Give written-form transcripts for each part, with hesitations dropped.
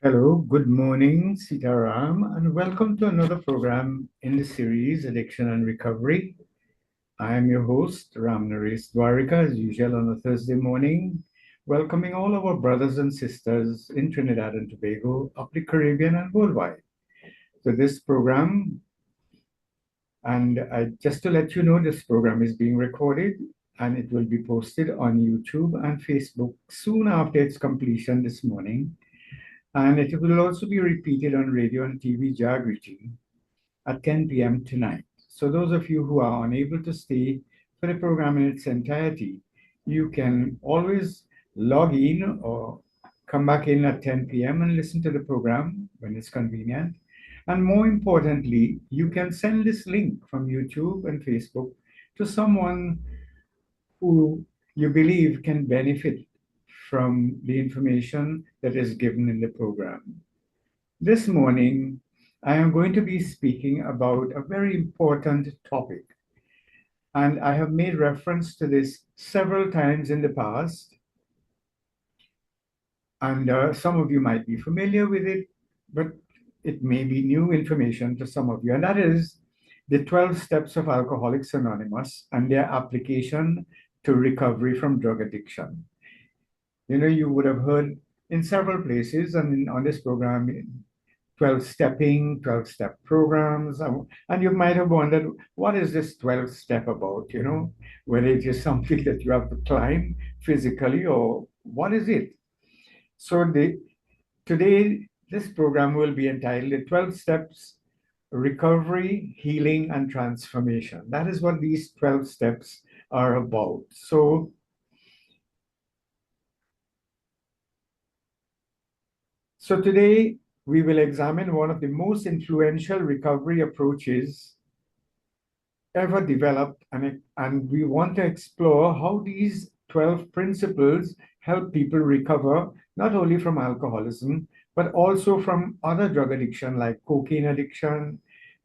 Hello, good morning, Sitaram, and welcome to another program in the series Addiction and Recovery. I am your host, Ram Naresh Dwarika, as usual on a Thursday morning, welcoming all of our brothers and sisters in Trinidad and Tobago, up the Caribbean, and worldwide. So, this program, just to let you know, this program is being recorded and it will be posted on YouTube and Facebook soon after its completion this morning. And it will also be repeated on radio and TV Jagriti at 10 p.m. tonight. So those of you who are unable to stay for the program in its entirety, you can always log in or come back in at 10 p.m. and listen to the program when it's convenient. And more importantly, you can send this link from YouTube and Facebook to someone who you believe can benefit from the information that is given in the program. This morning, I am going to be speaking about a very important topic, and I have made reference to this several times in the past, and some of you might be familiar with it, but it may be new information to some of you, and that is the 12 steps of Alcoholics Anonymous and their application to recovery from drug addiction. You know, you would have heard in several places and on this program 12 stepping, 12 step programs. And you might have wondered, what is this 12 step about? You know, whether it is something that you have to climb physically or what is it? So today, this program will be entitled The 12 Steps Recovery, Healing, and Transformation. That is what these 12 steps are about. So today, we will examine one of the most influential recovery approaches ever developed, and we want to explore how these 12 principles help people recover not only from alcoholism, but also from other drug addiction like cocaine addiction,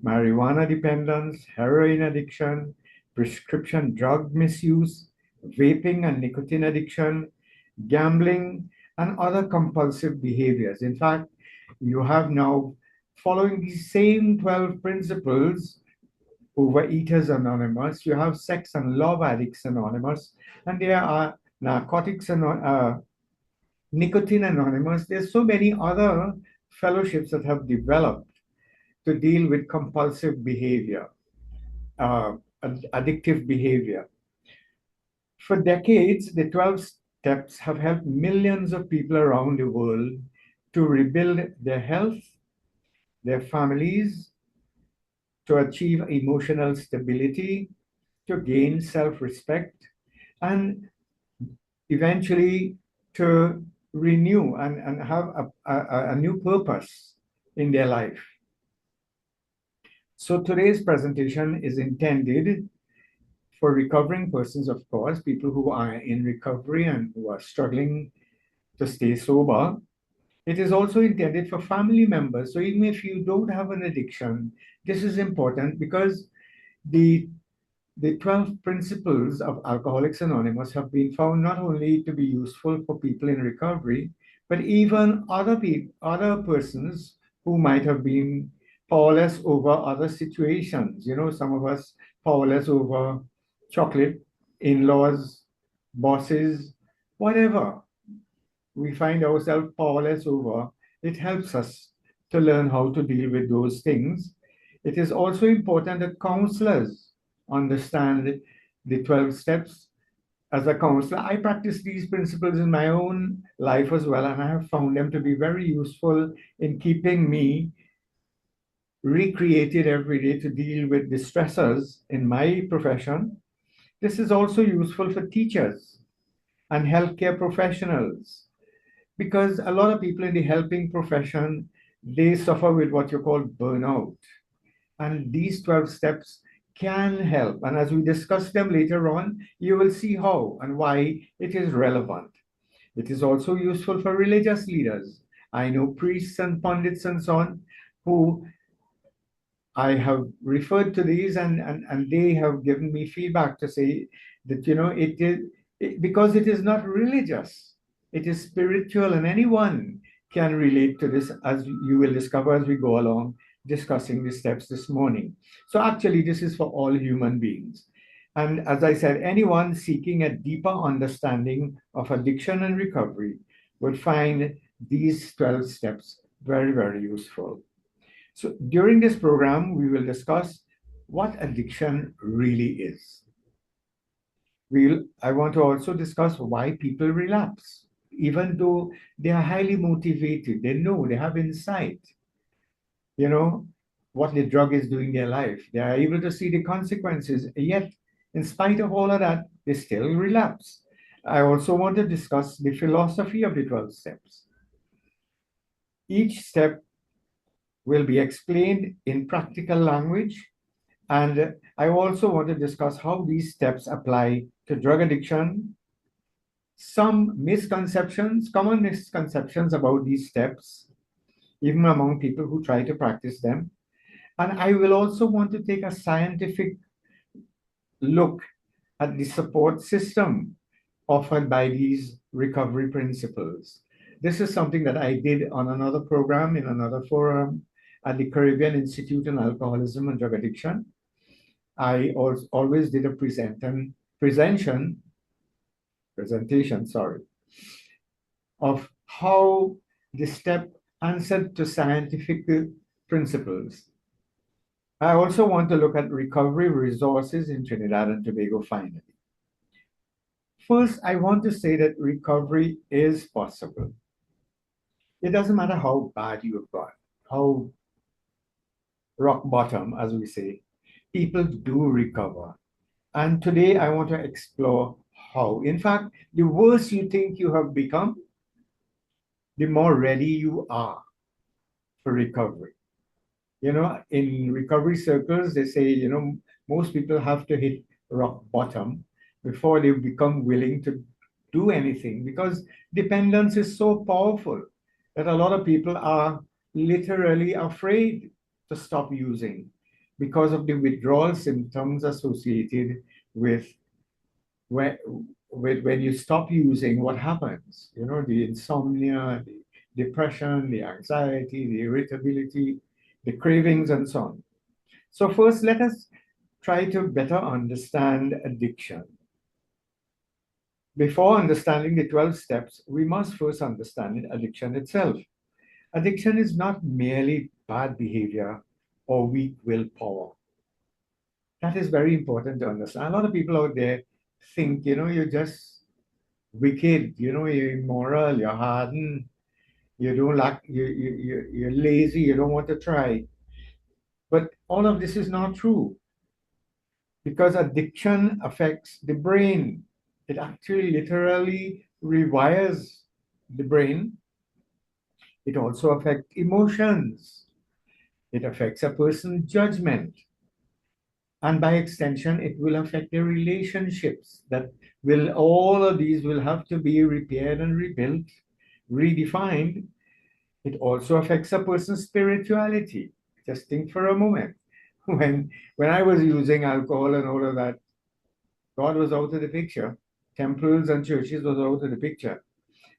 marijuana dependence, heroin addiction, prescription drug misuse, vaping and nicotine addiction, gambling, and other compulsive behaviors. In fact, you have now, following these same 12 principles, Overeaters Anonymous, you have Sex and Love Addicts Anonymous, and there are Nicotine Anonymous. There's so many other fellowships that have developed to deal with compulsive behavior, addictive behavior. For decades, the 12 steps have helped millions of people around the world to rebuild their health, their families, to achieve emotional stability, to gain self-respect, and eventually to renew and have a new purpose in their life. So today's presentation is intended for recovering persons, of course, people who are in recovery and who are struggling to stay sober. It is also intended for family members. So even if you don't have an addiction, this is important because the 12 principles of Alcoholics Anonymous have been found not only to be useful for people in recovery, but even other persons who might have been powerless over other situations. You know, some of us powerless over chocolate, in-laws, bosses, whatever we find ourselves powerless over. It helps us to learn how to deal with those things. It is also important that counselors understand the 12 steps. As a counselor, I practice these principles in my own life as well, and I have found them to be very useful in keeping me recreated every day to deal with the stressors in my profession. This is also useful for teachers and healthcare professionals because a lot of people in the helping profession, they suffer with what you call burnout. And these 12 steps can help. And as we discuss them later on, you will see how and why it is relevant. It is also useful for religious leaders. I know priests and pundits and so on who I have referred to these, and they have given me feedback to say that, you know, because it is not religious, it is spiritual, and anyone can relate to this, as you will discover as we go along discussing the steps this morning. So actually, this is for all human beings. And as I said, anyone seeking a deeper understanding of addiction and recovery would find these 12 steps very, very useful. So during this program, we will discuss what addiction really is. I want to also discuss why people relapse, even though they are highly motivated. They know, they have insight, you know, what the drug is doing in their life. They are able to see the consequences. Yet, in spite of all of that, they still relapse. I also want to discuss the philosophy of the 12 steps. Each step will be explained in practical language. And I also want to discuss how these steps apply to drug addiction, some misconceptions, common misconceptions about these steps, even among people who try to practice them. And I will also want to take a scientific look at the support system offered by these recovery principles. This is something that I did on another program in another forum at the Caribbean Institute on Alcoholism and Drug Addiction. I always did a presentation, of how the step answered to scientific principles. I also want to look at recovery resources in Trinidad and Tobago finally. First, I want to say that recovery is possible. It doesn't matter how bad you've got, how rock bottom, as we say, people do recover. And today I want to explore how. In fact, the worse you think you have become, the more ready you are for recovery. In recovery circles, they say, most people have to hit rock bottom before they become willing to do anything, because dependence is so powerful that a lot of people are literally afraid to stop using because of the withdrawal symptoms associated with when you stop using. What happens? The insomnia, the depression, the anxiety, the irritability, the cravings, and so on. So first, let us try to better understand addiction. Before understanding the 12 steps, we must first understand addiction itself. Addiction is not merely bad behavior or weak willpower. That is very important to understand. A lot of people out there think, you're just wicked, you're immoral, you're hardened, you don't like, you're lazy, you don't want to try. But all of this is not true, because addiction affects the brain. It actually literally rewires the brain. It also affects emotions. It affects a person's judgment. And by extension, it will affect their relationships. All of these will have to be repaired and rebuilt, redefined. It also affects a person's spirituality. Just think for a moment. When I was using alcohol and all of that, God was out of the picture. Temples and churches was out of the picture.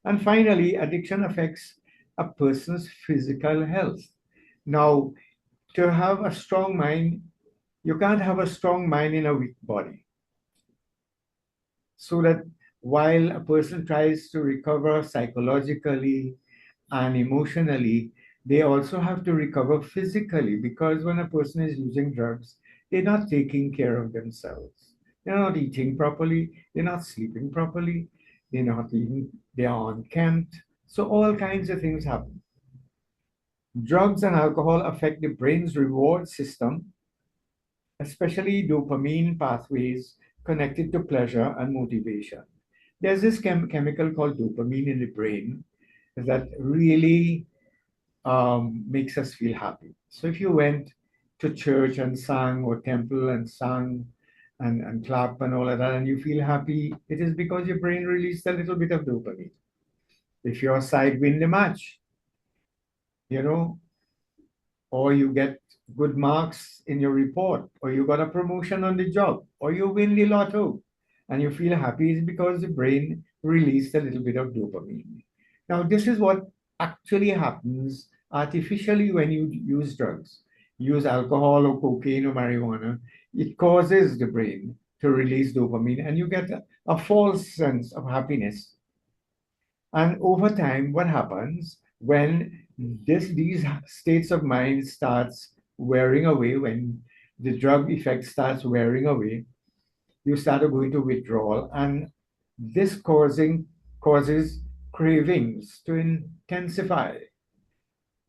And finally, addiction affects a person's physical health. Now, to have a strong mind, you can't have a strong mind in a weak body. So that while a person tries to recover psychologically and emotionally, they also have to recover physically, because when a person is using drugs, they're not taking care of themselves. They're not eating properly, they're not sleeping properly, they're unkempt. So all kinds of things happen. Drugs and alcohol affect the brain's reward system, especially dopamine pathways connected to pleasure and motivation. There's this chemical called dopamine in the brain that really makes us feel happy. So if you went to church and sang, or temple and sang and clap and all of that, and you feel happy, it is because your brain released a little bit of dopamine. If your side win the match, you know, or you get good marks in your report, or you got a promotion on the job, or you win the lotto, and you feel happy, is because the brain released a little bit of dopamine. Now, this is what actually happens artificially when you use drugs, use alcohol or cocaine or marijuana. It causes the brain to release dopamine, and you get a false sense of happiness. And over time, what happens when these states of mind starts wearing away, when the drug effect starts wearing away, you start to go into withdrawal, and this causes cravings to intensify.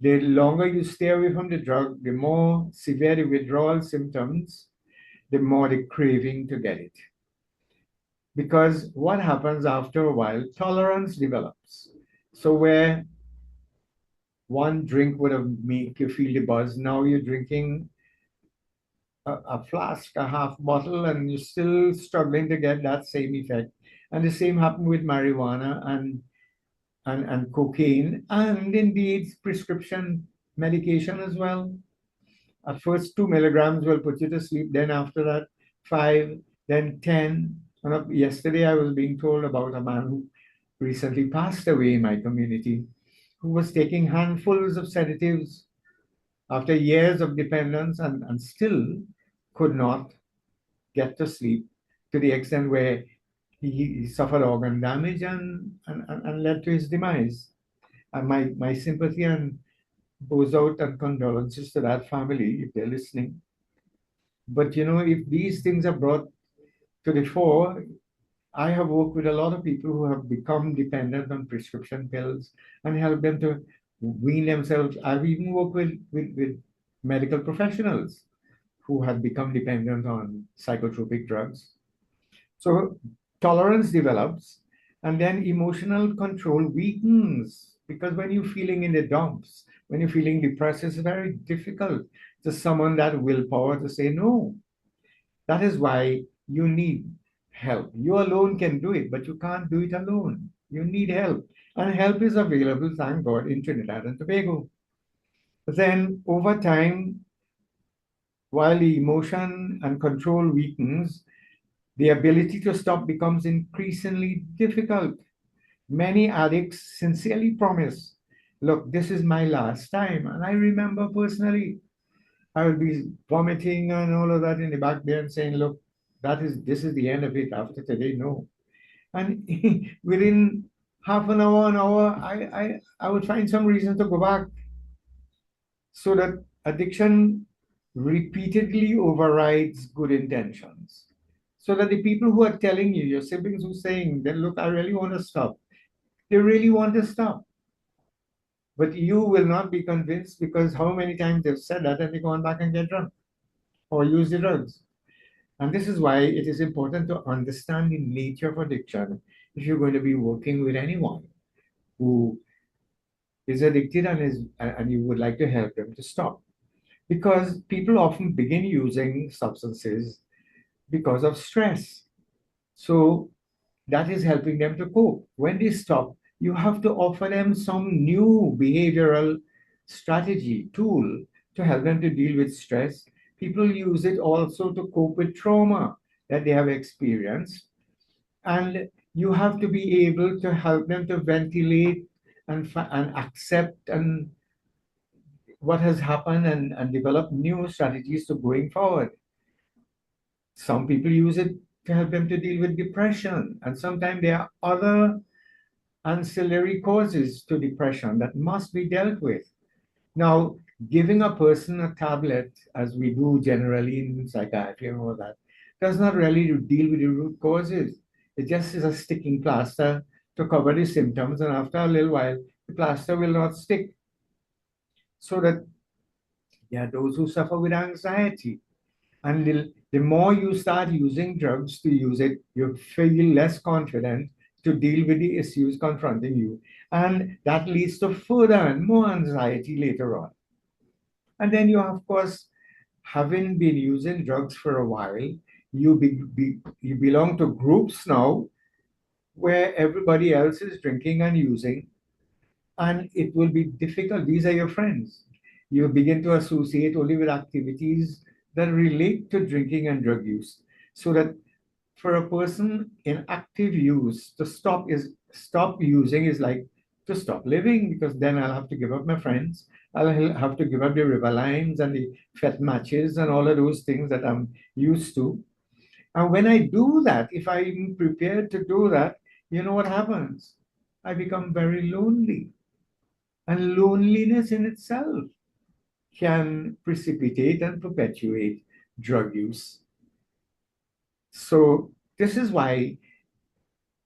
The longer you stay away from the drug, the more severe the withdrawal symptoms, the more the craving to get it. Because what happens after a while, tolerance develops. So where one drink would have made you feel the buzz, now you're drinking a flask, a half bottle, and you're still struggling to get that same effect. And the same happened with marijuana and cocaine, and indeed prescription medication as well. At first, 2 milligrams will put you to sleep. Then after that, five, then 10. Yesterday, I was being told about a man who recently passed away in my community, who was taking handfuls of sedatives after years of dependence and still could not get to sleep, to the extent where he suffered organ damage and led to his demise. And my sympathy and goes out and condolences to that family if they're listening. But if these things are brought to the fore, I have worked with a lot of people who have become dependent on prescription pills and help them to wean themselves. I've even worked with medical professionals who had become dependent on psychotropic drugs. So tolerance develops, and then emotional control weakens, because when you're feeling in the dumps, when you're feeling depressed, it's very difficult to summon that willpower to say no. That is why you need help. You alone can do it, but you can't do it alone. You need help. And help is available, thank God, in Trinidad and Tobago. But then over time, while the emotion and control weakens, the ability to stop becomes increasingly difficult. Many addicts sincerely promise, look, this is my last time. And I remember personally, I would be vomiting and all of that in the back there and saying, look, this is the end of it after today. No. And within half an hour, I would find some reason to go back. So that addiction repeatedly overrides good intentions. So that the people who are telling you, your siblings who are saying, then look, I really want to stop, they really want to stop. But you will not be convinced, because how many times they've said that and they go on back and get drunk or use the drugs. And this is why it is important to understand the nature of addiction if you're going to be working with anyone who is addicted and you would like to help them to stop. Because people often begin using substances because of stress. So that is helping them to cope. When they stop, you have to offer them some new behavioral strategy, tool to help them to deal with stress. People use it also to cope with trauma that they have experienced. And you have to be able to help them to ventilate and accept and what has happened and develop new strategies to going forward. Some people use it to help them to deal with depression, and sometimes there are other ancillary causes to depression that must be dealt with. Now, giving a person a tablet, as we do generally in psychiatry and all that, does not really deal with the root causes. It just is a sticking plaster to cover the symptoms, and after a little while, the plaster will not stick. So that there are those who suffer with anxiety. And the more you start using drugs to use it, you feel less confident to deal with the issues confronting you. And that leads to further and more anxiety later on. And then you, of course, having been using drugs for a while, you belong to groups now where everybody else is drinking and using, and it will be difficult. These are your friends. You begin to associate only with activities that relate to drinking and drug use. So that for a person in active use, to stop using is like to stop living, because then I'll have to give up my friends. I'll have to give up the river lines and the fet matches and all of those things that I'm used to. And when I do that, if I'm prepared to do that, you know what happens? I become very lonely. And loneliness in itself can precipitate and perpetuate drug use. So, this is why,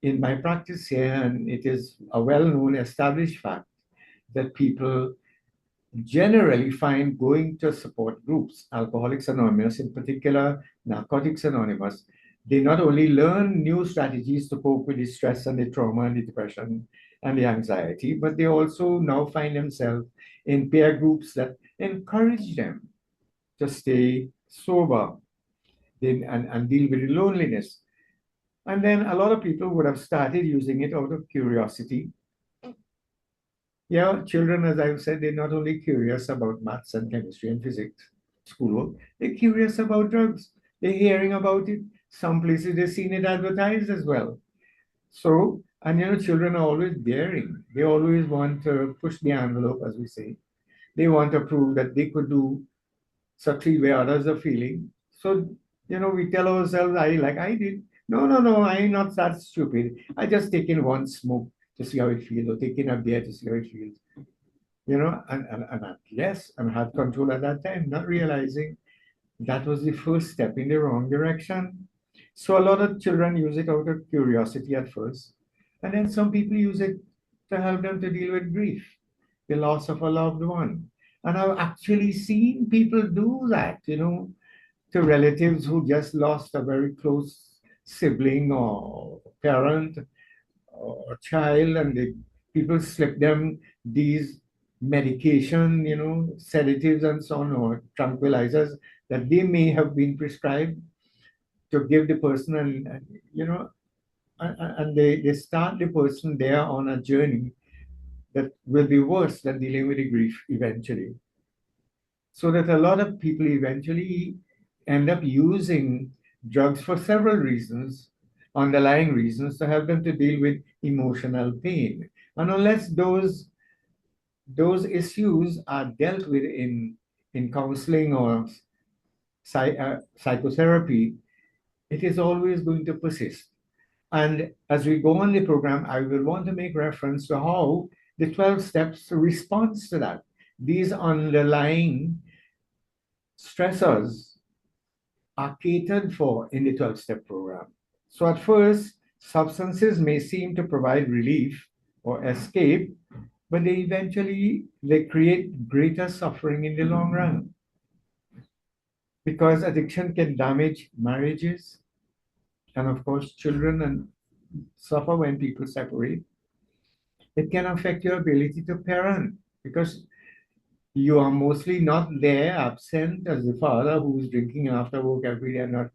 in my practice here, and it is a well known established fact, that people generally find going to support groups, Alcoholics Anonymous in particular, Narcotics Anonymous, they not only learn new strategies to cope with the stress and the trauma and the depression and the anxiety, but they also now find themselves in peer groups that encourage them to stay sober and deal with the loneliness. And then a lot of people would have started using it out of curiosity. Yeah, children, as I've said, they're not only curious about maths and chemistry and physics, schoolwork, they're curious about drugs. They're hearing about it. Some places they've seen it advertised as well. So, and children are always daring. They always want to push the envelope, as we say. They want to prove that they could do succeed where others are feeling. So, we tell ourselves, like I did. No, no, no, I'm not that stupid. I just taken one smoke to see how it feels, or taking a beer to see how it feels. Yes, I had control at that time, not realizing that was the first step in the wrong direction. So a lot of children use it out of curiosity at first, and then some people use it to help them to deal with grief, the loss of a loved one. And I've actually seen people do that, to relatives who just lost a very close sibling or parent or child, and people slip them these medication, sedatives and so on, or tranquilizers that they may have been prescribed to give the person, and they start the person there on a journey that will be worse than dealing with the grief eventually. So that a lot of people eventually end up using drugs for several reasons, underlying reasons, to help them to deal with emotional pain. And unless those issues are dealt with in counseling or psychotherapy, it is always going to persist. And as we go on the program, I will want to make reference to how the 12 steps responds to that. These underlying stressors are catered for in the 12-step program. So at first, substances may seem to provide relief or escape, but they create greater suffering in the long run, because addiction can damage marriages, and of course children and suffer when people separate. It can affect your ability to parent, because you are mostly not there, absent as the father who's drinking after work every day and not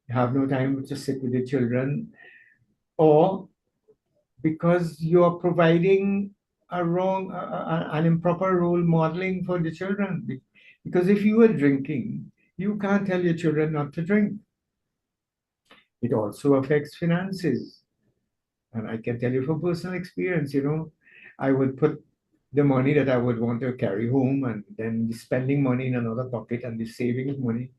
have no time to sit with the children, or because you are providing an improper role modeling for the children. Because if you are drinking, you can't tell your children not to drink. It also affects finances. And I can tell you from personal experience, I would put the money that I would want to carry home, and then the spending money in another pocket, and the savings money.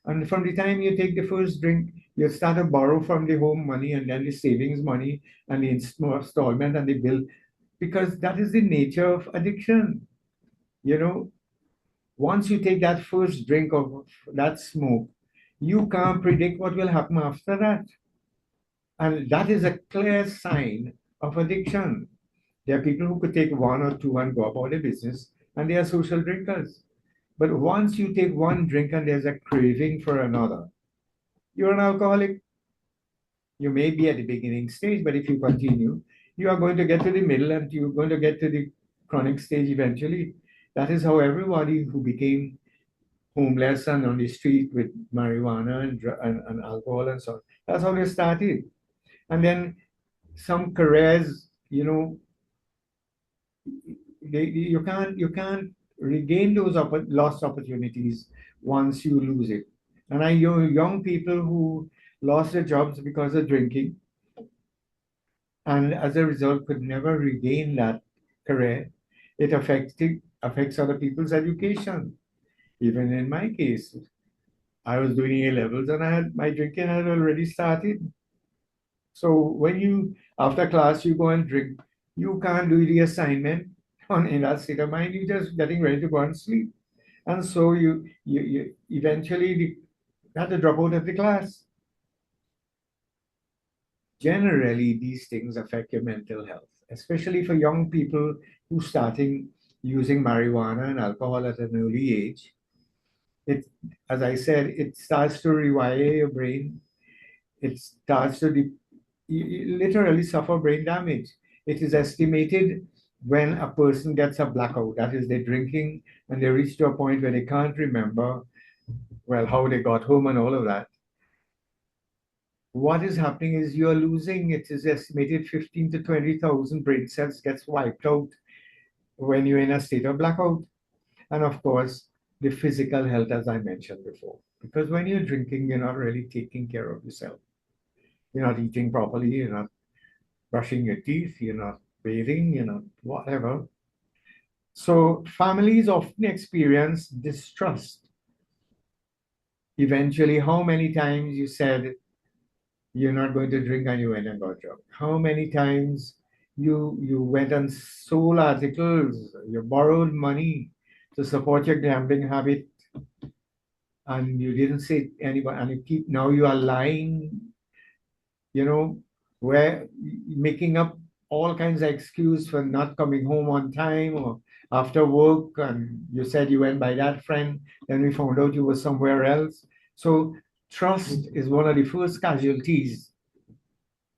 And from the time you take the first drink, you start to borrow from the home money, and then the savings money, and the installment and the bill, because that is the nature of addiction. You know, Once you take that first drink of that smoke, you can't predict what will happen after that. And that is a clear sign of addiction. There are people who could take one or two and go about their business, and they are social drinkers. But once you take one drink and there's a craving for another, you're an alcoholic. You may be at the beginning stage, but if you continue, you are going to get to the middle, and you're going to get to the chronic stage eventually. That is how everybody who became homeless and on the street with marijuana and alcohol and so on, that's how they started. And then some careers, you can't regain those lost opportunities once you lose it. And I know young people who lost their jobs because of drinking, and as a result could never regain that career. It affects other people's education. Even in my case, I was doing A levels and I had my drinking had already started. So when you after class you go and drink, you can't do the assignment on in that state of mind. You're just getting ready to go and sleep, and so you eventually have to drop out of the class. Generally, these things affect your mental health, especially for young people who starting using marijuana and alcohol at an early age. It, as I said, it starts to rewire your brain. It starts to you literally suffer brain damage. It is estimated when a person gets a blackout, that is, they're drinking and they reach to a point where they can't remember, well, how they got home and all of that. What is happening is you're losing, it is estimated 15 to 20,000 brain cells gets wiped out when you're in a state of blackout. And of course, the physical health, as I mentioned before. Because when you're drinking, you're not really taking care of yourself. You're not eating properly, you're not brushing your teeth, you're not bathing, whatever. So families often experience distrust. Eventually, how many times you said you're not going to drink and you went and got drunk? How many times you went and sold articles, you borrowed money to support your gambling habit and you didn't say anybody and you keep now you are lying, you know, where making up all kinds of excuse for not coming home on time or after work, and you said you went by that friend, then we found out you were somewhere else. So trust is one of the first casualties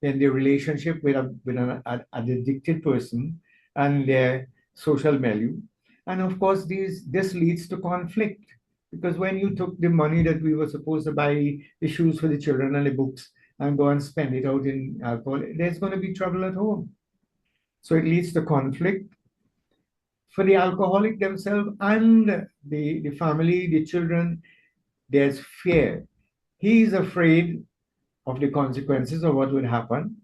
in the relationship with an addicted person and their social milieu. And of course, this leads to conflict because when you took the money that we were supposed to buy the shoes for the children and the books and go and spend it out in alcohol, there's going to be trouble at home. So it leads to conflict for the alcoholic themselves and the family, the children. There's fear. He is afraid of the consequences of what would happen,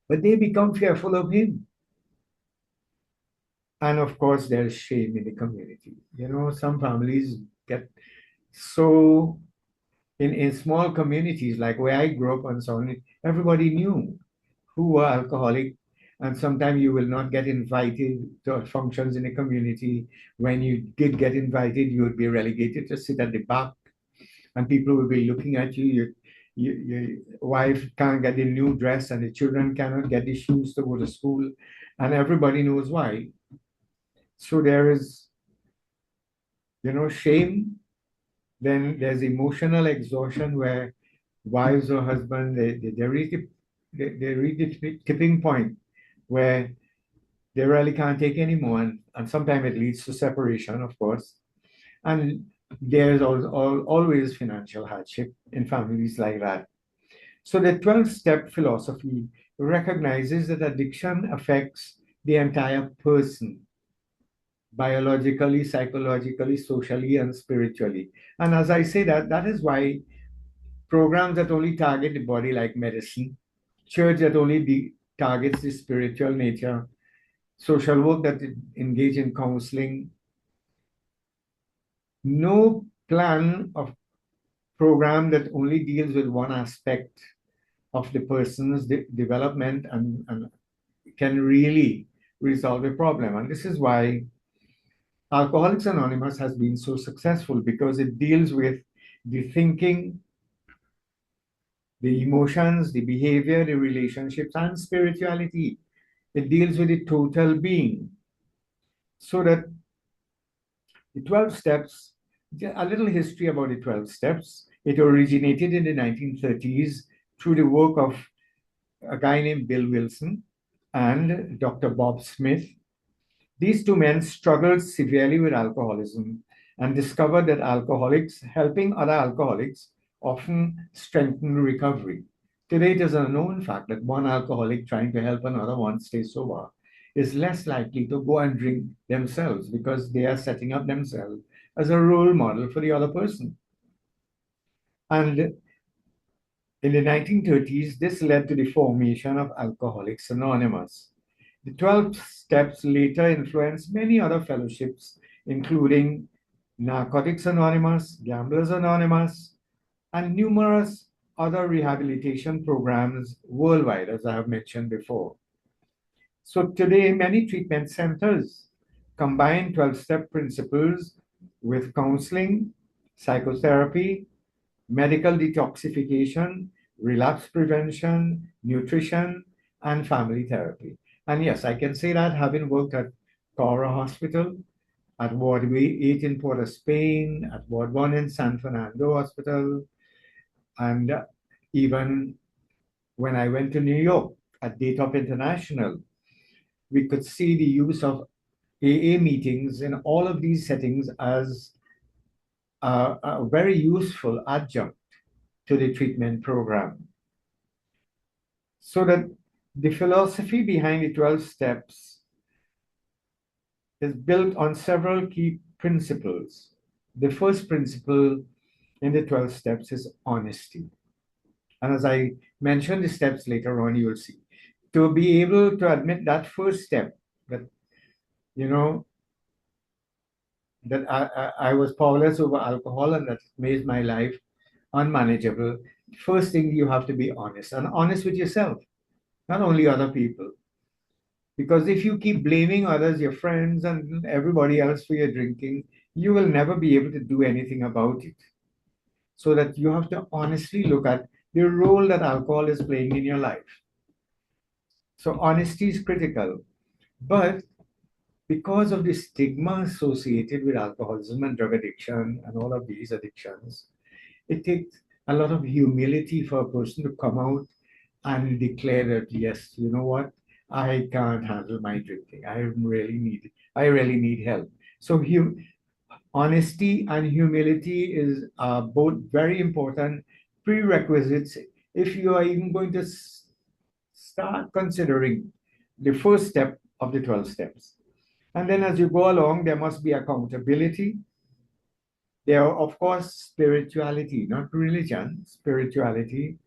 but they become fearful of him. And of course, there's shame in the community. Some families get so in small communities like where I grew up and so on, everybody knew who were alcoholic. And sometimes you will not get invited to functions in the community. When you did get invited, you would be relegated to sit at the back, and people will be looking at you. Your wife can't get a new dress, and the children cannot get the shoes to go to school, and everybody knows why. So there is, shame. Then there's emotional exhaustion where wives or husbands they reach the tipping point where they really can't take anymore, and sometimes it leads to separation, of course. And there's always financial hardship in families like that. So the 12-step philosophy recognizes that addiction affects the entire person biologically, psychologically, socially, and spiritually. And as I say that, that is why programs that only target the body, like medicine, church that only targets the spiritual nature, social work that engage in counseling, no plan of program that only deals with one aspect of the person's development and can really resolve a problem. And this is why Alcoholics Anonymous has been so successful because it deals with the thinking, the emotions, the behavior, the relationships, and spirituality. It deals with the total being. So that the 12 steps, a little history about the 12 steps. It originated in the 1930s through the work of a guy named Bill Wilson and Dr. Bob Smith. These two men struggled severely with alcoholism and discovered that alcoholics helping other alcoholics often strengthen recovery. Today, it is a known fact that one alcoholic trying to help another one stay sober is less likely to go and drink themselves because they are setting up themselves as a role model for the other person. And in the 1930s, this led to the formation of Alcoholics Anonymous. The 12 steps later influenced many other fellowships, including Narcotics Anonymous, Gamblers Anonymous, and numerous other rehabilitation programs worldwide, as I have mentioned before. So today, many treatment centers combine 12-step principles with counseling, psychotherapy, medical detoxification, relapse prevention, nutrition, and family therapy. And yes, I can say that having worked at Cora Hospital, at Ward 8 in Port of Spain, at Ward 1 in San Fernando Hospital, and even when I went to New York at Daytop International, we could see the use of AA meetings in all of these settings as a very useful adjunct to the treatment program. So that the philosophy behind the 12 steps is built on several key principles. The first principle in the 12 steps is honesty. And as I mention the steps later on, you'll see. To be able to admit that first step, that, you know, that I was powerless over alcohol and that made my life unmanageable, first thing you have to be honest, and honest with yourself, not only other people. Because if you keep blaming others, your friends and everybody else for your drinking, you will never be able to do anything about it. So that you have to honestly look at the role that alcohol is playing in your life. So honesty is critical. But because of the stigma associated with alcoholism and drug addiction and all of these addictions, it takes a lot of humility for a person to come out and declare that, yes, you know what, I can't handle my drinking. I really need help. So honesty and humility is both very important prerequisites if you are even going to start considering the first step of the 12 steps. And then as you go along, there must be accountability. There are, of course, spirituality, not religion, spirituality.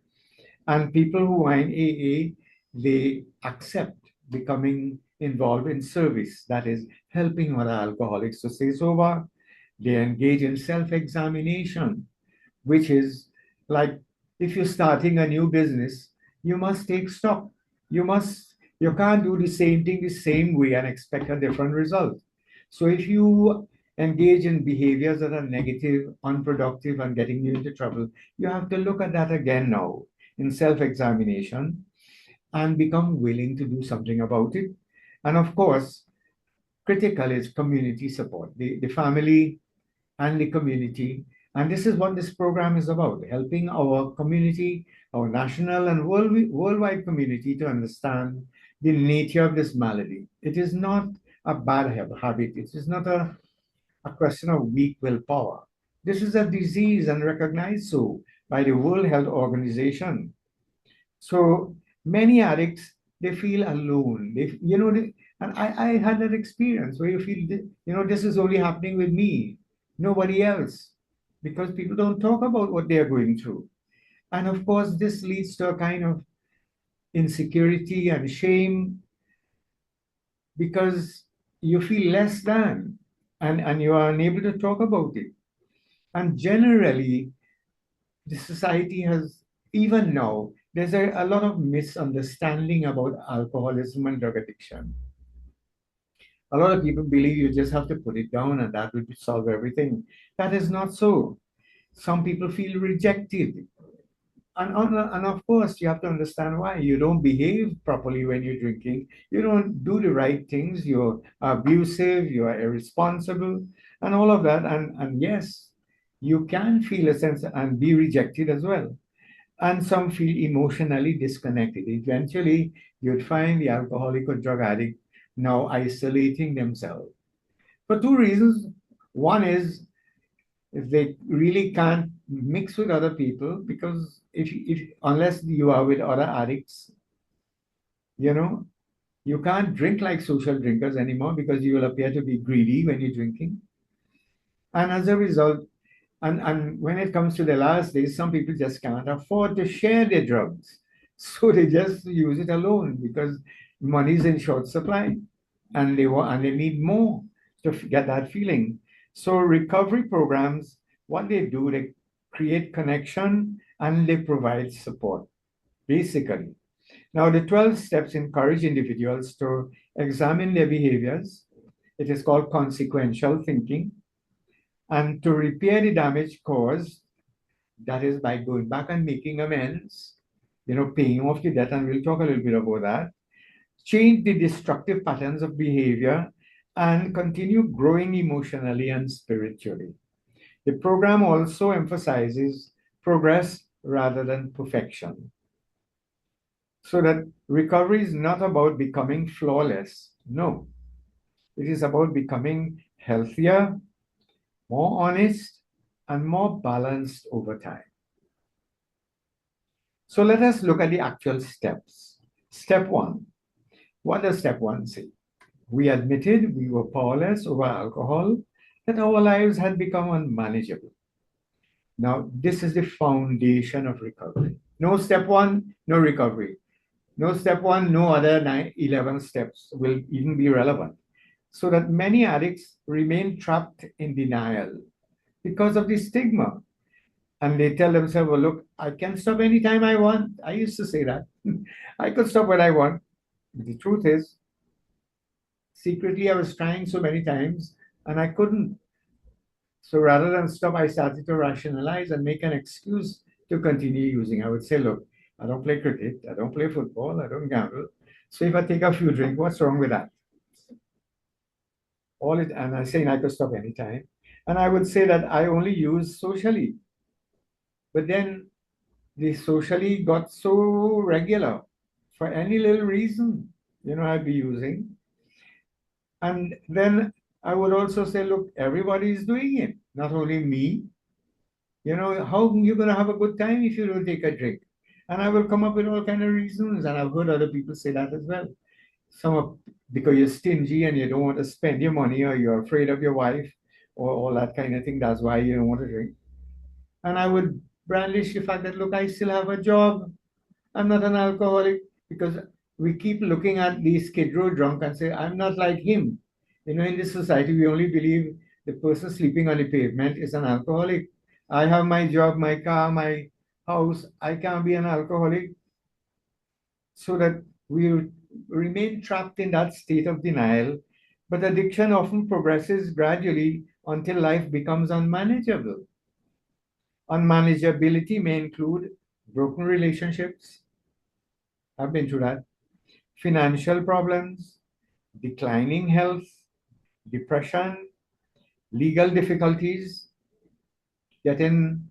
And people who are in AA, they accept becoming involved in service, that is, helping other alcoholics to stay sober. They engage in self examination, which is like if you're starting a new business, you must take stock. You can't do the same thing the same way and expect a different result. So if you engage in behaviors that are negative, unproductive, and getting you into trouble, you have to look at that again now in self examination and become willing to do something about it. And of course, critical is community support, the family and the community. And this is what this program is about, helping our community, our national and worldwide community to understand the nature of this malady. It is not a bad habit. It is not a question of weak willpower. This is a disease and recognized so by the World Health Organization. So many addicts, they feel alone. And I had that experience where you feel, this is only happening with me, nobody else, because people don't talk about what they are going through. And of course, this leads to a kind of insecurity and shame because you feel less than and you are unable to talk about it. And generally, the society has, even now, there's a lot of misunderstanding about alcoholism and drug addiction. A lot of people believe you just have to put it down and that will solve everything. That is not so. Some people feel rejected. And of course, you have to understand why. You don't behave properly when you're drinking. You don't do the right things. You're abusive, you are irresponsible, and all of that. And yes, you can feel a sense and be rejected as well. And some feel emotionally disconnected. Eventually, you'd find the alcoholic or drug addict now isolating themselves for two reasons. One is if they really can't mix with other people because if unless you are with other addicts, you know, you can't drink like social drinkers anymore because you will appear to be greedy when you're drinking. And as a result, and when it comes to the last days, some people just can't afford to share their drugs. So they just use it alone because Money's in short supply, and they need more to get that feeling. So recovery programs, what they do, they create connection and they provide support, basically. Now, the 12 steps encourage individuals to examine their behaviors. It is called consequential thinking, and to repair the damage caused, that is by going back and making amends, paying off the debt, and we'll talk a little bit about that. Change the destructive patterns of behavior and continue growing emotionally and spiritually. The program also emphasizes progress rather than perfection, so that recovery is not about becoming flawless. No, it is about becoming healthier, more honest, and more balanced over time. So let us look at the actual steps. Step one. What does step one say? We admitted we were powerless over alcohol, that our lives had become unmanageable. Now, this is the foundation of recovery. No step one, no recovery. No step one, no other 11 steps will even be relevant. So that many addicts remain trapped in denial because of the stigma. And they tell themselves, well, look, I can stop anytime I want. I used to say that. I could stop when I want. But the truth is, secretly, I was trying so many times and I couldn't. So rather than stop, I started to rationalize and make an excuse to continue using. I would say, look, I don't play cricket, I don't play football, I don't gamble. So if I take a few drinks, what's wrong with that? And I'm saying I could stop anytime. And I would say that I only use socially. But then the socially got so regular for any little reason, I'd be using. And then I would also say, look, everybody is doing it, not only me. How are you going to have a good time if you don't take a drink? And I will come up with all kind of reasons, and I've heard other people say that as well. Because you're stingy and you don't want to spend your money, or you're afraid of your wife, or all that kind of thing. That's why you don't want to drink. And I would brandish the fact that, look, I still have a job. I'm not an alcoholic, because we keep looking at the Skid Row drunk and say, I'm not like him. In this society, we only believe the person sleeping on the pavement is an alcoholic. I have my job, my car, my house. I can't be an alcoholic. So that we remain trapped in that state of denial. But addiction often progresses gradually until life becomes unmanageable. Unmanageability may include broken relationships. I've been through that. Financial problems, declining health, depression, legal difficulties, getting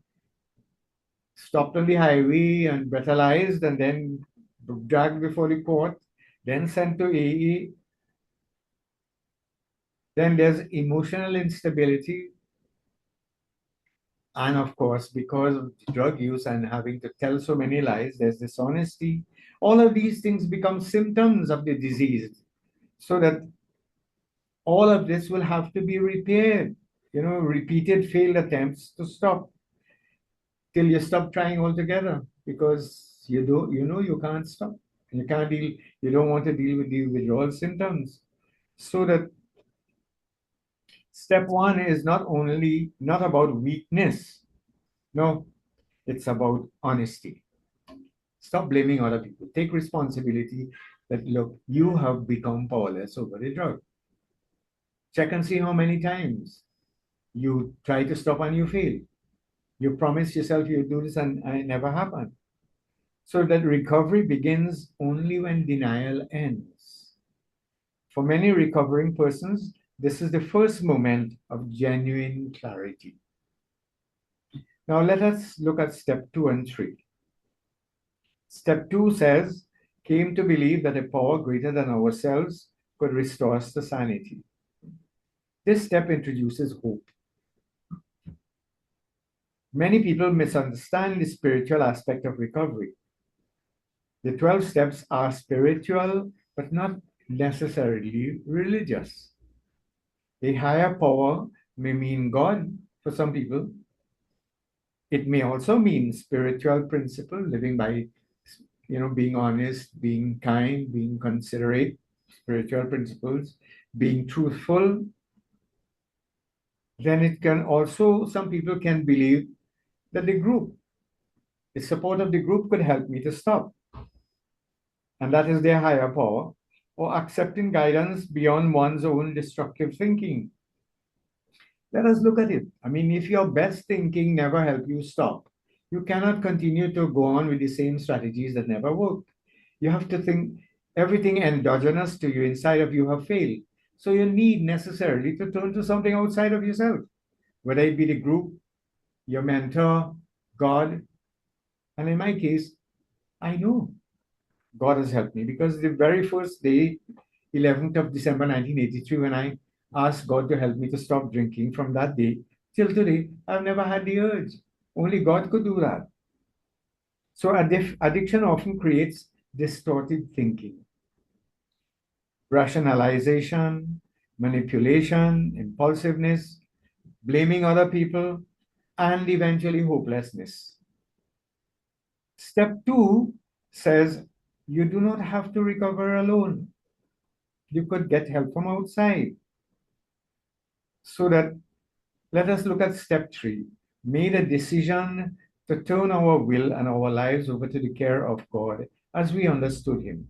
stopped on the highway and breathalyzed and then dragged before the court, then sent to AE. Then there's emotional instability. And of course, because of drug use and having to tell so many lies, there's dishonesty. All of these things become symptoms of the disease. So that all of this will have to be repaired. Repeated failed attempts to stop till you stop trying altogether, because you can't stop. You can't deal, you don't want to deal with the withdrawal symptoms. So that step one is not about weakness. No, it's about honesty. Stop blaming other people. Take responsibility that, look, you have become powerless over the drug. Check and see how many times you try to stop and you fail. You promise yourself you'll do this and it never happened. So that recovery begins only when denial ends. For many recovering persons, this is the first moment of genuine clarity. Now let us look at step 2 and 3. Step 2 says, came to believe that a power greater than ourselves could restore us to sanity. This step introduces hope. Many people misunderstand the spiritual aspect of recovery. The 12 steps are spiritual, but not necessarily religious. A higher power may mean God for some people. It may also mean spiritual principle, living by being honest, being kind, being considerate, spiritual principles, being truthful, then it can also, some people can believe that the support of the group could help me to stop. And that is their higher power, or accepting guidance beyond one's own destructive thinking. Let us look at it. I mean, if your best thinking never helped you stop, you cannot continue to go on with the same strategies that never worked. You have to think everything endogenous to you inside of you have failed. So you need necessarily to turn to something outside of yourself, whether it be the group, your mentor, God. And in my case, I know God has helped me because the very first day, 11th of December 1983, when I asked God to help me to stop drinking, from that day till today, I've never had the urge. Only God could do that. So addiction often creates distorted thinking, rationalization, manipulation, impulsiveness, blaming other people, and eventually hopelessness. Step two says you do not have to recover alone. You could get help from outside. So that let us look at step three. Made a decision to turn our will and our lives over to the care of God as we understood Him.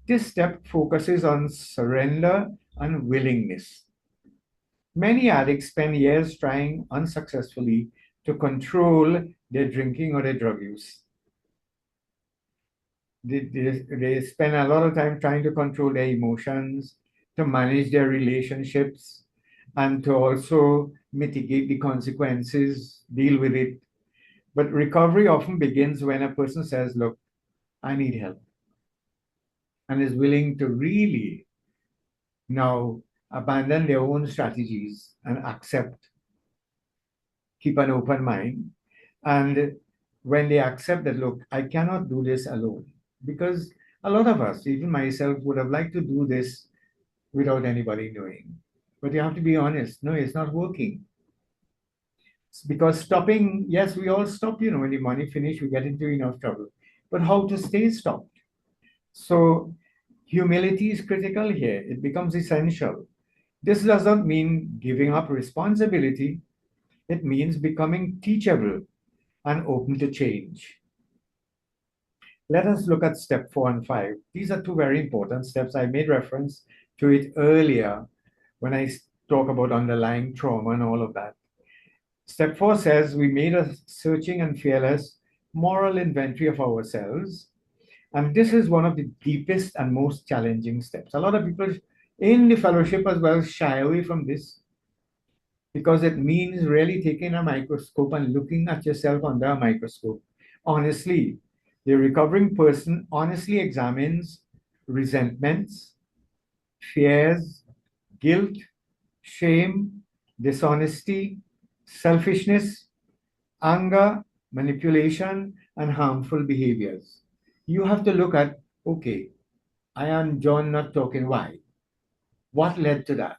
This step focuses on surrender and willingness. Many addicts spend years trying unsuccessfully to control their drinking or their drug use. They spend a lot of time trying to control their emotions, to manage their relationships, and to also mitigate the consequences, deal with it. But recovery often begins when a person says, look, I need help, and is willing to really now abandon their own strategies and accept, keep an open mind. And when they accept that, look, I cannot do this alone, because a lot of us, even myself, would have liked to do this without anybody knowing. But you have to be honest. No, it's not working. Because stopping, yes, we all stop, when the money finish, we get into enough trouble. But how to stay stopped? So humility is critical here. It becomes essential. This does not mean giving up responsibility. It means becoming teachable and open to change. Let us look at step 4 and 5. These are two very important steps. I made reference to it earlier when I talk about underlying trauma and all of that. Step 4 says we made a searching and fearless moral inventory of ourselves. And this is one of the deepest and most challenging steps. A lot of people in the fellowship as well shy away from this because it means really taking a microscope and looking at yourself under a microscope. Honestly, the recovering person honestly examines resentments, fears, guilt, shame, dishonesty, selfishness, anger, manipulation, and harmful behaviors. You have to look at, okay, I am John not talking. Why? What led to that?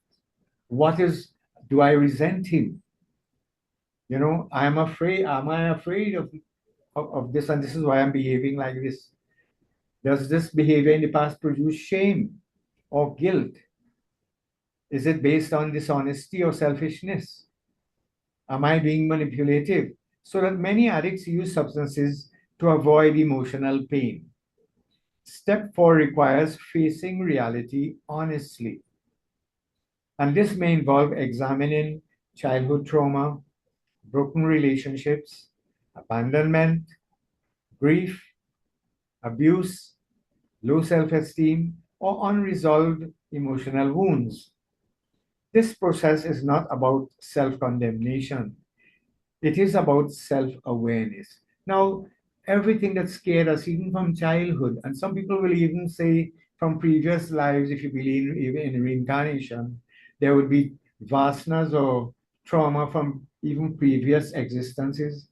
Do I resent him? I'm afraid, am I afraid of this, and this is why I'm behaving like this? Does this behavior in the past produce shame or guilt? Is it based on dishonesty or selfishness? Am I being manipulative? So that many addicts use substances to avoid emotional pain. Step 4 requires facing reality honestly. And this may involve examining childhood trauma, broken relationships, abandonment, grief, abuse, low self esteem, or unresolved emotional wounds. This process is not about self condemnation, it is about self awareness. Now, everything that scared us, even from childhood, and some people will even say from previous lives, if you believe even in reincarnation, there would be vasanas or trauma from even previous existences.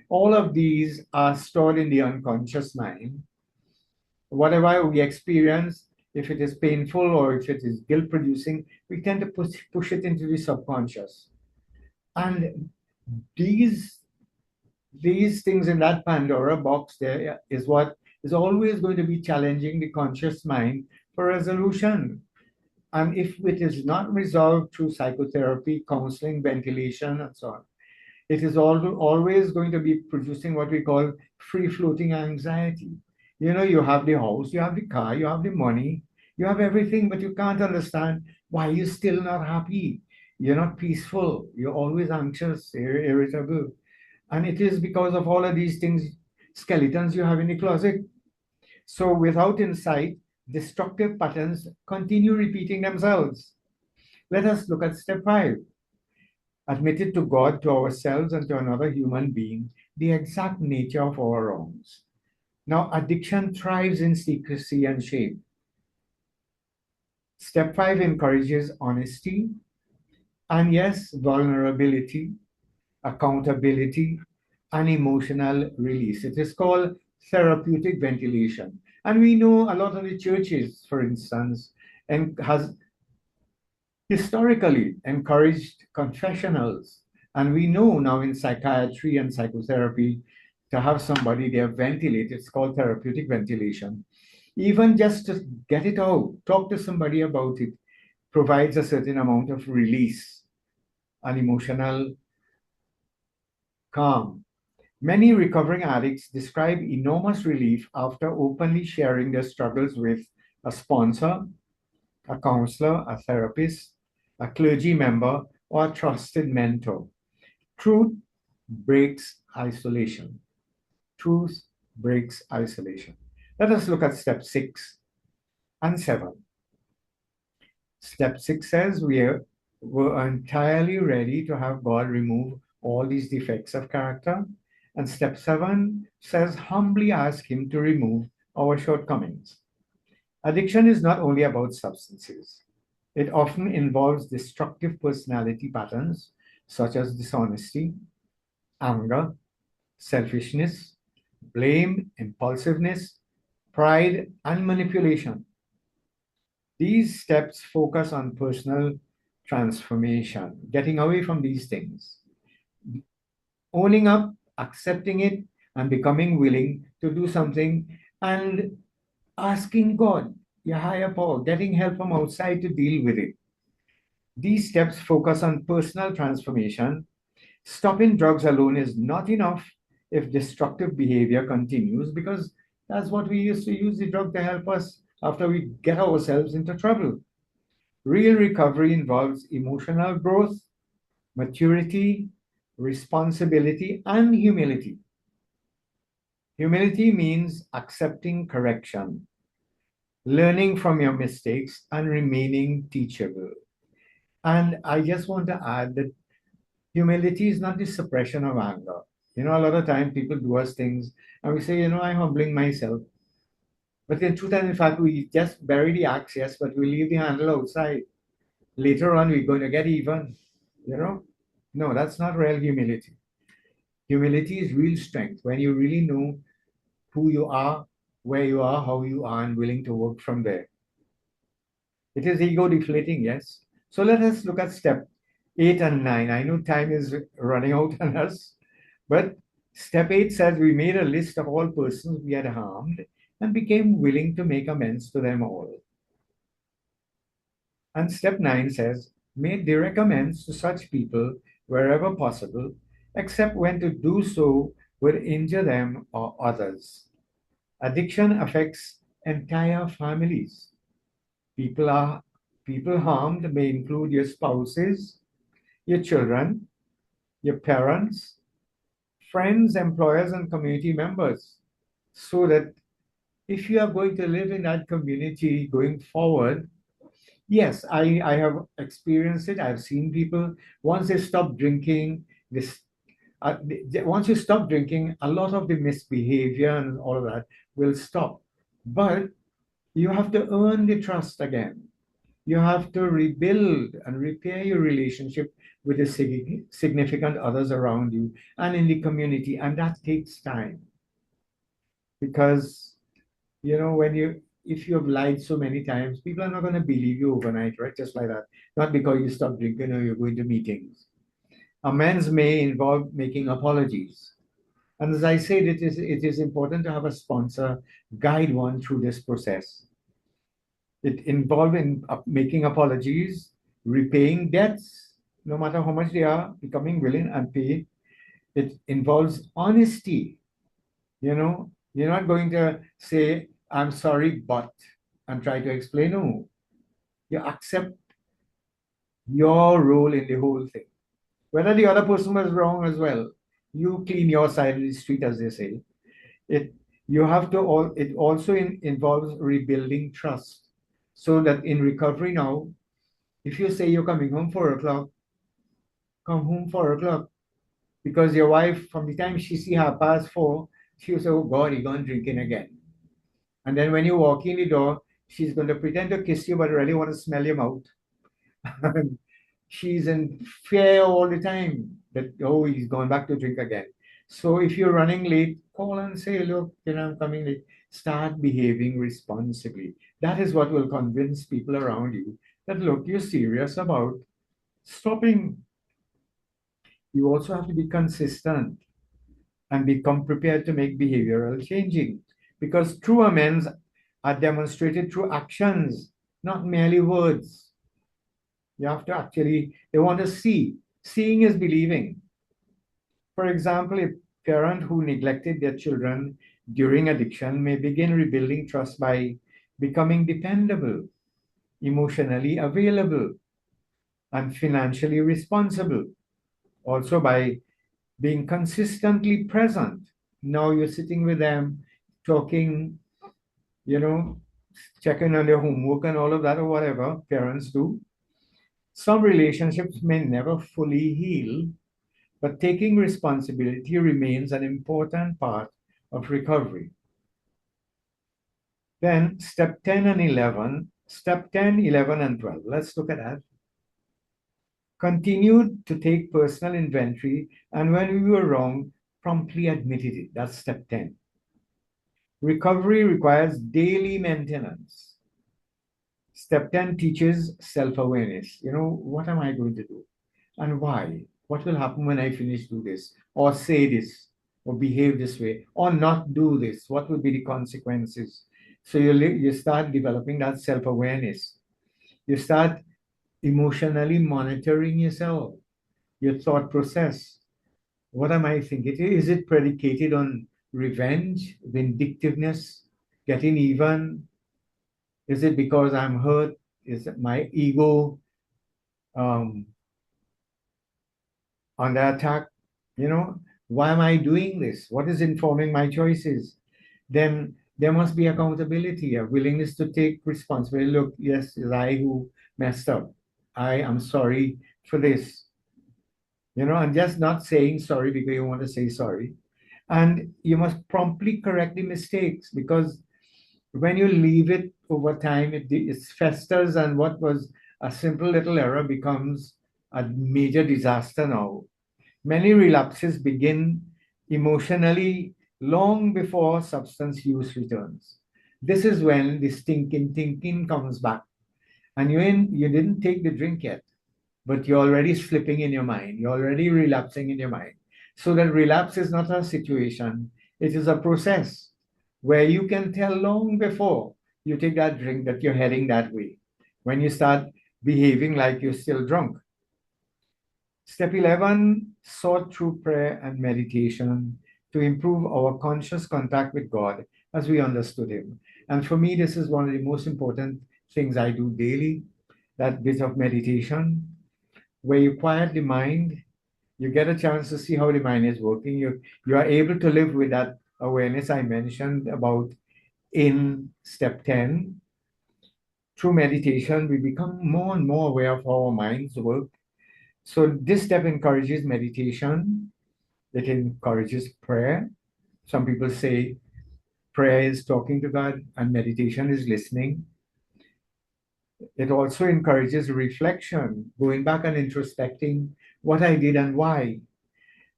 All of these are stored in the unconscious mind. Whatever we experience, if it is painful or if it is guilt producing, we tend to push it into the subconscious. And these things in that Pandora box there is what is always going to be challenging the conscious mind for resolution. And if it is not resolved through psychotherapy, counseling, ventilation, and so on, it is always going to be producing what we call free floating anxiety. You know, you have the house, you have the car, you have the money, you have everything, but you can't understand why you're still not happy. You're not peaceful. You're always anxious, irritable. And it is because of all of these things, skeletons you have in the closet. So without insight, destructive patterns continue repeating themselves. Let us look at step 5. Admitted to God, to ourselves, and to another human being the exact nature of our wrongs. Now, addiction thrives in secrecy and shame. Step 5 encourages honesty and, yes, vulnerability, accountability, and emotional release. It is called therapeutic ventilation. And we know a lot of the churches, for instance, and has historically encouraged confessionals. And we know now in psychiatry and psychotherapy to have somebody there ventilate. It's called therapeutic ventilation. Even just to get it out, talk to somebody about it, provides a certain amount of release and emotional calm. Many recovering addicts describe enormous relief after openly sharing their struggles with a sponsor, a counselor, a therapist, a clergy member, or a trusted mentor. Truth breaks isolation. Truth breaks isolation. Let us look at step 6 and 7. Step 6 says we're entirely ready to have God remove all these defects of character. And step 7 says humbly ask Him to remove our shortcomings. Addiction is not only about substances. It often involves destructive personality patterns such as dishonesty, anger, selfishness, blame, impulsiveness, pride, and manipulation. These steps focus on personal transformation, getting away from these things, owning up, accepting it, and becoming willing to do something, and asking God, your higher power, getting help from outside to deal with it. These steps focus on personal transformation. Stopping drugs alone is not enough if destructive behavior continues, because that's what we used to use the drug to help us after we get ourselves into trouble. Real recovery involves emotional growth, maturity, responsibility, and humility. Humility means accepting correction, learning from your mistakes, and remaining teachable. And I just want to add that humility is not the suppression of anger. You know, a lot of time people do us things and we say, you know, I'm humbling myself. But in truth and in fact, we just bury the axe, yes, but we leave the handle outside. Later on, we're going to get even, you know? No, that's not real humility. Humility is real strength when you really know who you are, where you are, how you are, and willing to work from there. It is ego deflating, yes. So let us look at step 8 and 9. I know time is running out on us, but step 8 says we made a list of all persons we had harmed and became willing to make amends to them all. And step 9 says made direct amends to such people wherever possible, except when to do so would injure them or others. Addiction affects entire families. People are people harmed may include your spouses, your children, your parents, friends, employers, and community members. So that if you are going to live in that community going forward, yes, I have experienced it. I've seen people, once they stop drinking, this once you stop drinking, a lot of the misbehavior and all of that will stop. But you have to earn the trust again. You have to rebuild and repair your relationship with the significant others around you and in the community. And that takes time because, you know, if you have lied so many times, people are not going to believe you overnight, right? Just like that. Not because you stop drinking or you're going to meetings. Amends may involve making apologies. And as I said, it is important to have a sponsor guide one through this process. It involves in making apologies, repaying debts, no matter how much they are, becoming willing and pay. It involves honesty. You're not going to say, I'm sorry, but, and try to explain. No, you accept your role in the whole thing. Whether the other person was wrong as well, you clean your side of the street, as they say. It you have to all. It also involves rebuilding trust, so that in recovery now, if you say you're coming home 4 o'clock, come home 4 o'clock, because your wife, from the time she see 4:30, she'll say, "Oh God, he gone drinking again." And then when you walk in the door, she's going to pretend to kiss you, but really want to smell your mouth. She's in fear all the time that, oh, he's gone back to drink again. So if you're running late, call and say, look, I'm coming late. Start behaving responsibly. That is what will convince people around you that, look, you're serious about stopping. You also have to be consistent and become prepared to make behavioral changing, because true amends are demonstrated through actions, not merely words. You have to actually, they want to see. Seeing is believing. For example, a parent who neglected their children during addiction may begin rebuilding trust by becoming dependable, emotionally available, and financially responsible. Also, by being consistently present. Now you're sitting with them, talking, you know, checking on their homework and all of that, or whatever parents do. Some relationships may never fully heal, but taking responsibility remains an important part of recovery. Then step 10 and 11, step 10, 11, and 12. Let's look at that. Continued to take personal inventory, and when we were wrong, promptly admitted it. That's step 10. Recovery requires daily maintenance. Step 10 teaches self awareness. What am I going to do? And why? What will happen when I finish do this, or say this, or behave this way, or not do this? What will be the consequences? So you start developing that self awareness. You start emotionally monitoring yourself, your thought process. What am I thinking? Is it predicated on revenge, vindictiveness, getting even? Is it because I'm hurt? Is it my ego um, under attack? Why am I doing this? What is informing my choices? Then there must be accountability, a willingness to take responsibility. Look, yes, it's I who messed up. I am sorry for this. And just not saying sorry because you want to say sorry. And you must promptly correct the mistakes, because when you leave it over time, it festers, and what was a simple little error becomes a major disaster now. Many relapses begin emotionally long before substance use returns. This is when the stinking thinking comes back, and you didn't take the drink yet, but you're already slipping in your mind. You're already relapsing in your mind. So that relapse is not a situation; it is a process where you can tell long before you take that drink that you're heading that way. When you start behaving like you're still drunk. Step 11, sought through prayer and meditation to improve our conscious contact with God as we understood Him. And for me, this is one of the most important things I do daily, that bit of meditation, where you quiet the mind, you get a chance to see how the mind is working. You are able to live with that awareness I mentioned about in step 10. Through meditation, we become more and more aware of how our minds work. So this step encourages meditation. It encourages prayer. Some people say prayer is talking to God and meditation is listening. It also encourages reflection, going back and introspecting what I did and why.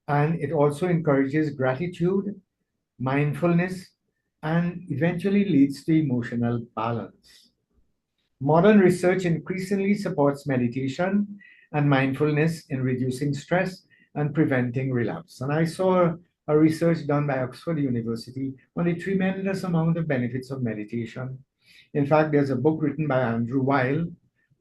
And it also encourages gratitude, mindfulness, and eventually leads to emotional balance. Modern research increasingly supports meditation and mindfulness in reducing stress and preventing relapse. And I saw a research done by Oxford University on the tremendous amount of benefits of meditation. In fact, there's a book written by Andrew Weil,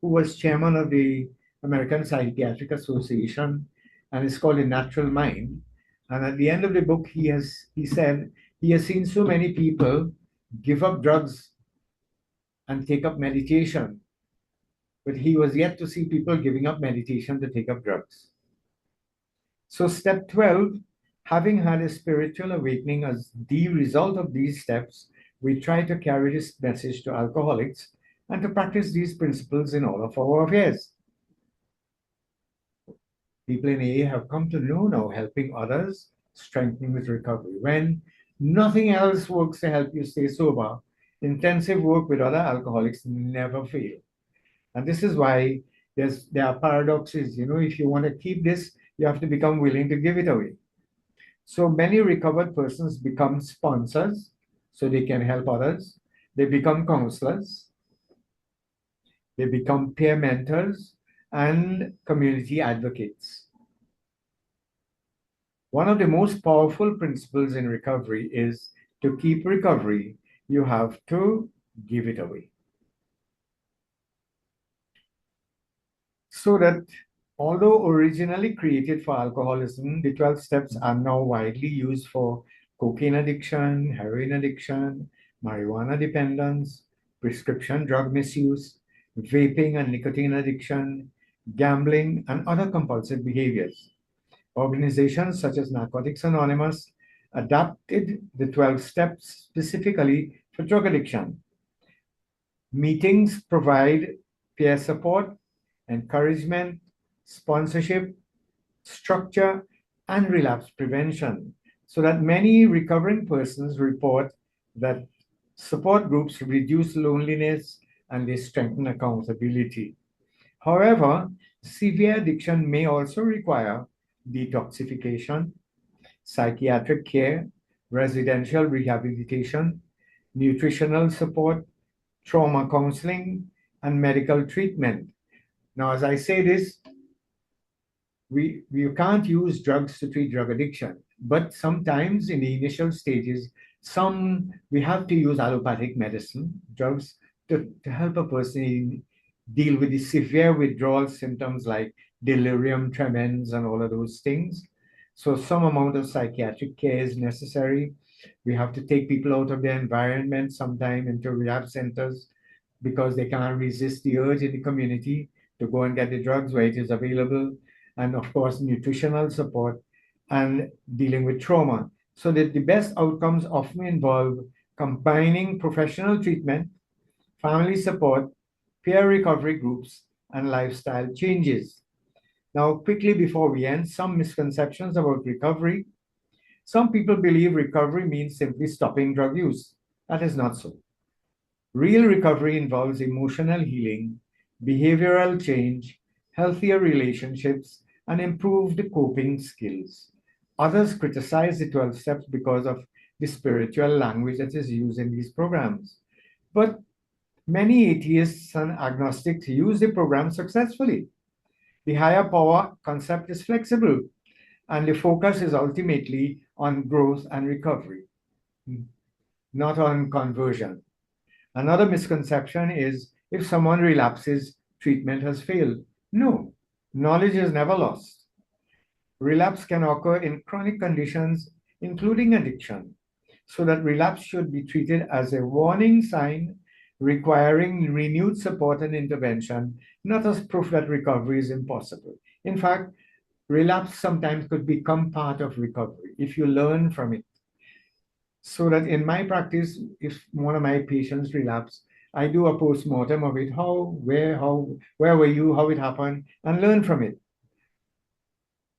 who was chairman of the American Psychiatric Association, and it's called The Natural Mind. And at the end of the book, he said he has seen so many people give up drugs and take up meditation, but he was yet to see people giving up meditation to take up drugs. So step 12, having had a spiritual awakening as the result of these steps, we try to carry this message to alcoholics and to practice these principles in all of our affairs. People in AA have come to know now helping others, strengthening with recovery. When nothing else works to help you stay sober, intensive work with other alcoholics never fail. And this is why there are paradoxes. If you want to keep this, you have to become willing to give it away. So many recovered persons become sponsors so they can help others. They become counselors. They become peer mentors and community advocates. One of the most powerful principles in recovery is to keep recovery, you have to give it away. So that although originally created for alcoholism, the 12 steps are now widely used for cocaine addiction, heroin addiction, marijuana dependence, prescription drug misuse, vaping and nicotine addiction, gambling, and other compulsive behaviors. Organizations such as Narcotics Anonymous adapted the 12 steps specifically for drug addiction. Meetings provide peer support, encouragement, sponsorship, structure, and relapse prevention, so that many recovering persons report that support groups reduce loneliness and they strengthen accountability. However, severe addiction may also require detoxification, psychiatric care, residential rehabilitation, nutritional support, trauma counseling, and medical treatment. Now, as I say this, we can't use drugs to treat drug addiction, but sometimes in the initial stages, we have to use allopathic medicine, drugs, to help a person deal with the severe withdrawal symptoms like delirium tremens and all of those things. So some amount of psychiatric care is necessary. We have to take people out of their environment sometime into rehab centers because they can't resist the urge in the community to go and get the drugs where it is available. And of course, nutritional support and dealing with trauma. So that the best outcomes often involve combining professional treatment, family support, peer recovery groups, and lifestyle changes. Now, quickly before we end, some misconceptions about recovery. Some people believe recovery means simply stopping drug use. That is not so. Real recovery involves emotional healing, behavioral change, healthier relationships, and improved coping skills. Others criticize the 12 steps because of the spiritual language that is used in these programs. But many atheists and agnostics use the program successfully. The higher power concept is flexible, and the focus is ultimately on growth and recovery, not on conversion. Another misconception is if someone relapses, treatment has failed. No, knowledge is never lost. Relapse can occur in chronic conditions, including addiction, so that relapse should be treated as a warning sign requiring renewed support and intervention, not as proof that recovery is impossible. In fact, relapse sometimes could become part of recovery if you learn from it. So that in my practice, if one of my patients relapse, I do a post-mortem of it, where were you, how it happened, and learn from it.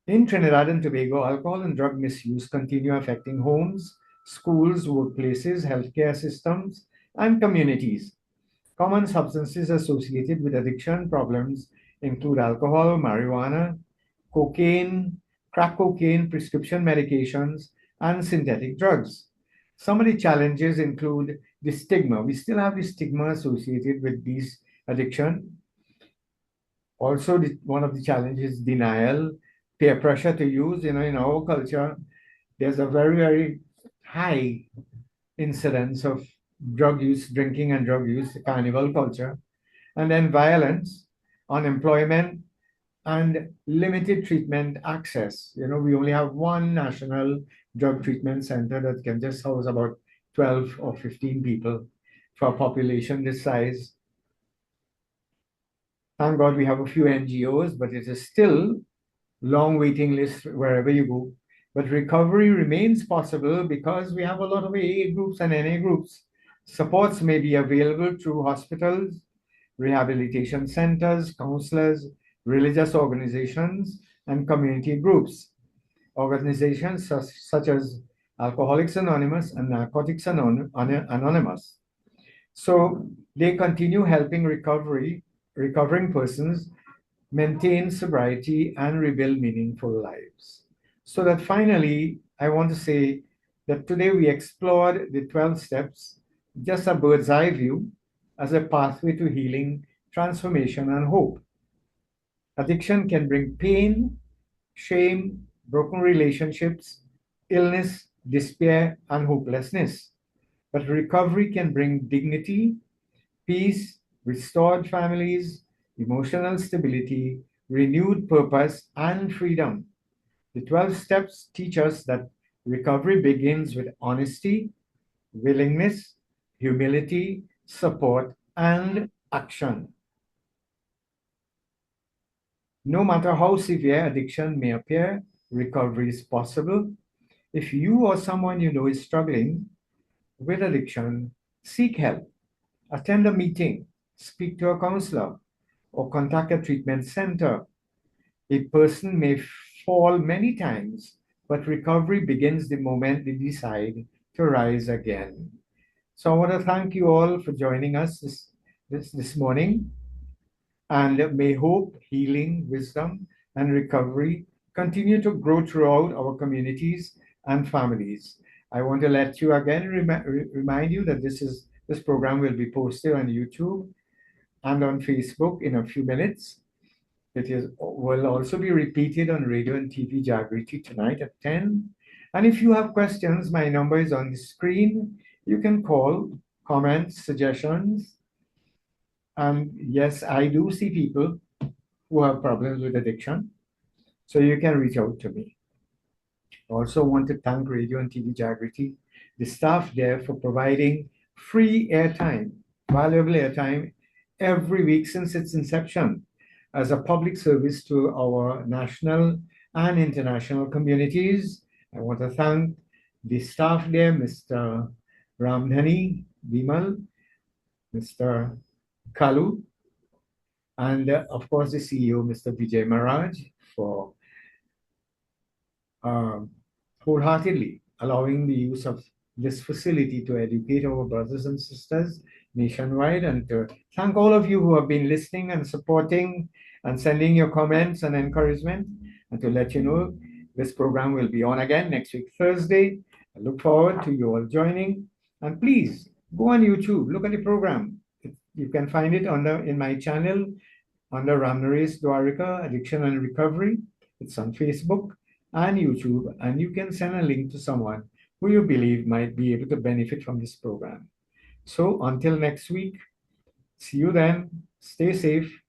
In Trinidad and Tobago, alcohol and drug misuse continue affecting homes, schools, workplaces, healthcare systems, and communities. Common substances associated with addiction problems include alcohol, marijuana, cocaine, crack cocaine, prescription medications, and synthetic drugs. Some of the challenges include the stigma. We still have the stigma associated with these addiction. Also, one of the challenges is denial, peer pressure to use. In our culture, there's a very, very high incidence of drug use, drinking and drug use, the carnival culture, and then violence, unemployment, and limited treatment access. We only have one national drug treatment center that can just house about 12 or 15 people for a population this size. Thank God we have a few NGOs, but it is still long waiting list wherever you go. But recovery remains possible because we have a lot of AA groups and NA groups. Supports may be available through hospitals, rehabilitation centers, counselors, religious organizations, and community groups. Organizations such as Alcoholics Anonymous and Narcotics Anonymous. So they continue helping recovering persons maintain sobriety and rebuild meaningful lives. So that finally, I want to say that today we explored the 12 steps, just a bird's eye view, as a pathway to healing, transformation, and hope. Addiction can bring pain, shame, broken relationships, illness, despair, and hopelessness. But recovery can bring dignity, peace, restored families, emotional stability, renewed purpose, and freedom. The 12 steps teach us that recovery begins with honesty, willingness, humility, support, and action. No matter how severe addiction may appear, recovery is possible. If you or someone you know is struggling with addiction, seek help, attend a meeting, speak to a counselor, or contact a treatment center. A person may fall many times, but recovery begins the moment they decide to rise again. So I want to thank you all for joining us this morning, and may hope, healing, wisdom, and recovery continue to grow throughout our communities and families. I want to let you again remind you that this program will be posted on YouTube and on Facebook in a few minutes. Will also be repeated on radio and TV Jagriti tonight at 10. And if you have questions, my number is on the screen. You can call, comment, suggestions. And yes, I do see people who have problems with addiction. So you can reach out to me. I also want to thank Radio and TV Jagriti, the staff there, for providing free airtime, valuable airtime, every week since its inception as a public service to our national and international communities. I want to thank the staff there, Mr. Ramdhani Bimal, Mr. Kalu, and of course the CEO, Mr. Vijay Maharaj, for wholeheartedly allowing the use of this facility to educate our brothers and sisters nationwide, and to thank all of you who have been listening and supporting and sending your comments and encouragement, and to let you know this program will be on again next week, Thursday. I look forward to you all joining, and please go on YouTube, look at the program. You can find it in my channel under Ramnaresh Dwarika, Addiction and Recovery. It's on Facebook and YouTube, and you can send a link to someone who you believe might be able to benefit from this program. So until next week, see you then. Stay safe.